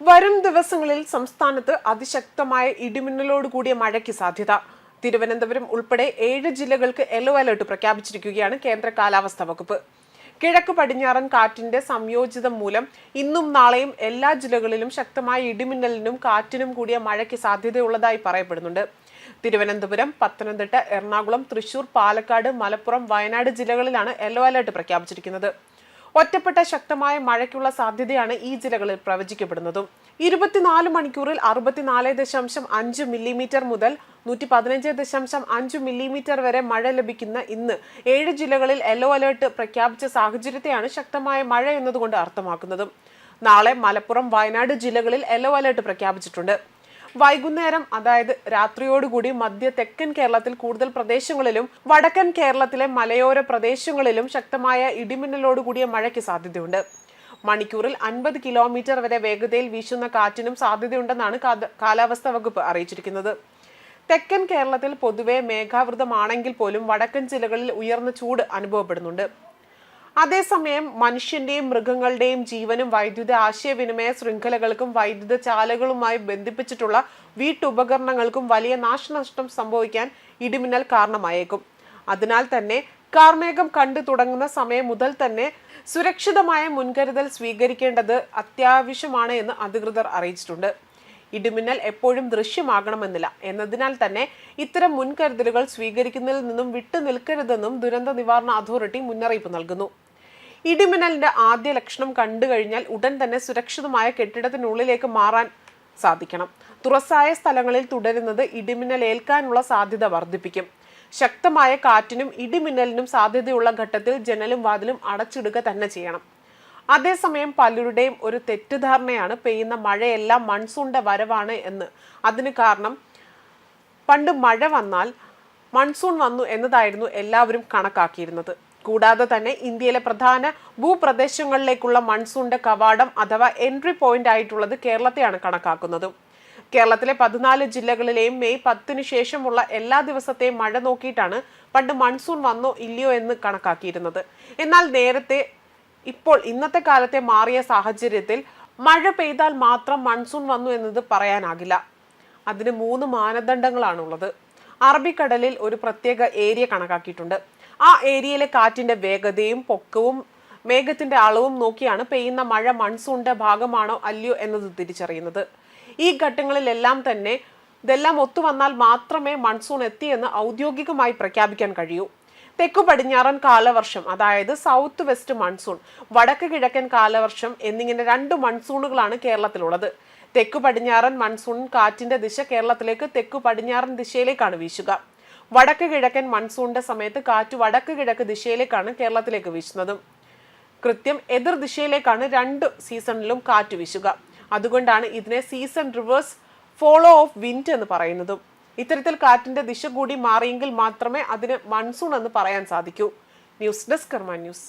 വരും ദിവസങ്ങളിൽ സംസ്ഥാനത്ത് അതിശക്തമായ ഇടിമിന്നലോട് കൂടിയ മഴയ്ക്ക് സാധ്യത. തിരുവനന്തപുരം ഉൾപ്പെടെ 7 ജില്ലകൾക്ക് യെല്ലോ അലർട്ട് പ്രഖ്യാപിച്ചിരിക്കുകയാണ് കേന്ദ്ര കാലാവസ്ഥാ വകുപ്പ്. കിഴക്ക് പടിഞ്ഞാറൻ കാറ്റിന്റെ സംയോജിതം മൂലം ഇന്നും നാളെയും എല്ലാ ജില്ലകളിലും ശക്തമായ ഇടിമിന്നലിനും കാറ്റിനും കൂടിയ മഴയ്ക്ക് സാധ്യതയുള്ളതായി പറയപ്പെടുന്നുണ്ട്. തിരുവനന്തപുരം, പത്തനംതിട്ട, എറണാകുളം, തൃശൂർ, പാലക്കാട്, മലപ്പുറം, വയനാട് ജില്ലകളിലാണ് യെല്ലോ അലർട്ട് പ്രഖ്യാപിച്ചിരിക്കുന്നത്. ഒറ്റപ്പെട്ട ശക്തമായ മഴയ്ക്കുള്ള സാധ്യതയാണ് ഈ ജില്ലകളിൽ പ്രവചിക്കപ്പെടുന്നതും. 24 മണിക്കൂറിൽ 64.5 മില്ലിമീറ്റർ മുതൽ 115.5 മില്ലിമീറ്റർ വരെ മഴ ലഭിക്കുന്ന ഇന്ന് 7 ജില്ലകളിൽ യെല്ലോ അലർട്ട് പ്രഖ്യാപിച്ച സാഹചര്യത്തെയാണ് ശക്തമായ മഴ എന്നതുകൊണ്ട് അർത്ഥമാക്കുന്നത്. നാളെ മലപ്പുറം, വയനാട് ജില്ലകളിൽ യെല്ലോ അലർട്ട് പ്രഖ്യാപിച്ചിട്ടുണ്ട്. വൈകുന്നേരം, അതായത് രാത്രിയോടുകൂടി മധ്യ തെക്കൻ കേരളത്തിൽ കൂടുതൽ പ്രദേശങ്ങളിലും വടക്കൻ കേരളത്തിലെ മലയോര പ്രദേശങ്ങളിലും ശക്തമായ ഇടിമിന്നലോടുകൂടിയ മഴയ്ക്ക് സാധ്യതയുണ്ട്. മണിക്കൂറിൽ 50 കിലോമീറ്റർ വരെ വേഗതയിൽ വീശുന്ന കാറ്റിനും സാധ്യതയുണ്ടെന്നാണ് കാലാവസ്ഥാ വകുപ്പ് അറിയിച്ചിരിക്കുന്നത്. തെക്കൻ കേരളത്തിൽ പൊതുവെ മേഘാവൃതമാണെങ്കിൽ പോലും വടക്കൻ ജില്ലകളിൽ ഉയർന്ന ചൂട് അനുഭവപ്പെടുന്നുണ്ട്. അതേസമയം മനുഷ്യന്റെയും മൃഗങ്ങളുടെയും ജീവനും വൈദ്യുത ആശയവിനിമയ ശൃംഖലകൾക്കും വൈദ്യുത ചാലകളുമായി ബന്ധിപ്പിച്ചിട്ടുള്ള വീട്ടുപകരണങ്ങൾക്കും വലിയ നാശനഷ്ടം സംഭവിക്കാൻ ഇടിമിന്നൽ കാരണമായേക്കും. അതിനാൽ തന്നെ കാർമേഘം കണ്ടു തുടങ്ങുന്ന സമയം മുതൽ തന്നെ സുരക്ഷിതമായ മുൻകരുതൽ സ്വീകരിക്കേണ്ടത് അത്യാവശ്യമാണ് എന്ന് അധികൃതർ അറിയിച്ചിട്ടുണ്ട്. ഇടിമിന്നൽ എപ്പോഴും ദൃശ്യമാകണമെന്നില്ല എന്നതിനാൽ തന്നെ ഇത്തരം മുൻകരുതലുകൾ സ്വീകരിക്കുന്നതിൽ നിന്നും വിട്ടുനിൽക്കരുതെന്നും ദുരന്ത നിവാരണ അതോറിറ്റി മുന്നറിയിപ്പ് നൽകുന്നു. ഇടിമിന്നലിന്റെ ആദ്യ ലക്ഷണം കണ്ടു കഴിഞ്ഞാൽ ഉടൻ തന്നെ സുരക്ഷിതമായ കെട്ടിടത്തിനുള്ളിലേക്ക് മാറാൻ സാധിക്കണം. തുറസായ സ്ഥലങ്ങളിൽ തുടരുന്നത് ഇടിമിന്നൽ ഏൽക്കാനുള്ള സാധ്യത വർദ്ധിപ്പിക്കും. ശക്തമായ കാറ്റിനും ഇടിമിന്നലിനും സാധ്യതയുള്ള ഘട്ടത്തിൽ ജനലും വാതിലും അടച്ചിടുക തന്നെ ചെയ്യണം. അതേസമയം പലരുടെയും ഒരു തെറ്റിദ്ധാരണയാണ് പെയ്യുന്ന മഴയെല്ലാം മൺസൂണിന്റെ വരവാണ് എന്ന്. അതിന് കാരണം പണ്ട് മഴ വന്നാൽ മൺസൂൺ വന്നു എന്നതായിരുന്നു എല്ലാവരും കണക്കാക്കിയിരുന്നത്. കൂടാതെ തന്നെ ഇന്ത്യയിലെ പ്രധാന ഭൂപ്രദേശങ്ങളിലേക്കുള്ള മൺസൂണിന്റെ കവാടം അഥവാ എൻട്രി പോയിന്റ് ആയിട്ടുള്ളത് കേരളത്തെയാണ് കണക്കാക്കുന്നത്. കേരളത്തിലെ 14 ജില്ലകളിലെയും മെയ് 10 ശേഷമുള്ള എല്ലാ ദിവസത്തെയും മഴ നോക്കിയിട്ടാണ് പണ്ട് മൺസൂൺ വന്നോ ഇല്ലയോ എന്ന് കണക്കാക്കിയിരുന്നത്. എന്നാൽ ഇപ്പോൾ ഇന്നത്തെ കാലത്തെ മാറിയ സാഹചര്യത്തിൽ മഴ പെയ്താൽ മാത്രം മൺസൂൺ വന്നു എന്നത് പറയാനാകില്ല. അതിന് 3 മാനദണ്ഡങ്ങളാണുള്ളത്. അറബിക്കടലിൽ ഒരു പ്രത്യേക ഏരിയ കണക്കാക്കിയിട്ടുണ്ട്. ആ ഏരിയയിലെ കാറ്റിന്റെ വേഗതയും പൊക്കവും മേഘത്തിന്റെ അളവും നോക്കിയാണ് പെയ്യുന്ന മഴ മൺസൂണിന്റെ ഭാഗമാണോ അല്ലയോ എന്നത് തിരിച്ചറിയുന്നത്. ഈ ഘട്ടങ്ങളിലെല്ലാം തന്നെ ഇതെല്ലാം ഒത്തുവന്നാൽ മാത്രമേ മൺസൂൺ എത്തിയെന്ന് ഔദ്യോഗികമായി പ്രഖ്യാപിക്കാൻ കഴിയൂ. തെക്കു പടിഞ്ഞാറൻ കാലവർഷം, അതായത് സൗത്ത് വെസ്റ്റ് മൺസൂൺ, വടക്ക് കിഴക്കൻ കാലവർഷം എന്നിങ്ങനെ 2 മൺസൂണുകളാണ് കേരളത്തിലുള്ളത്. തെക്കു പടിഞ്ഞാറൻ മൺസൂൺ കാറ്റിന്റെ ദിശ കേരളത്തിലേക്ക് തെക്കു പടിഞ്ഞാറൻ ദിശയിലേക്കാണ് വീശുക. വടക്ക് കിഴക്കൻ മൺസൂണിന്റെ സമയത്ത് കാറ്റ് വടക്ക് കിഴക്ക് ദിശയിലേക്കാണ് കേരളത്തിലേക്ക് വീശുന്നതും. കൃത്യം എതിർ ദിശയിലേക്കാണ് 2 സീസണിലും കാറ്റ് വീശുക. അതുകൊണ്ടാണ് ഇതിനെ season reverse follow of wind എന്ന് പറയുന്നതും. ഇത്തരത്തിൽ കാറ്റിന്റെ ദിശ കൂടി മാറിയെങ്കിൽ മാത്രമേ അതിന് മൺസൂൺ എന്ന് പറയാൻ സാധിക്കൂ. ന്യൂസ് ഡെസ്ക് കർമ്മ ന്യൂസ്.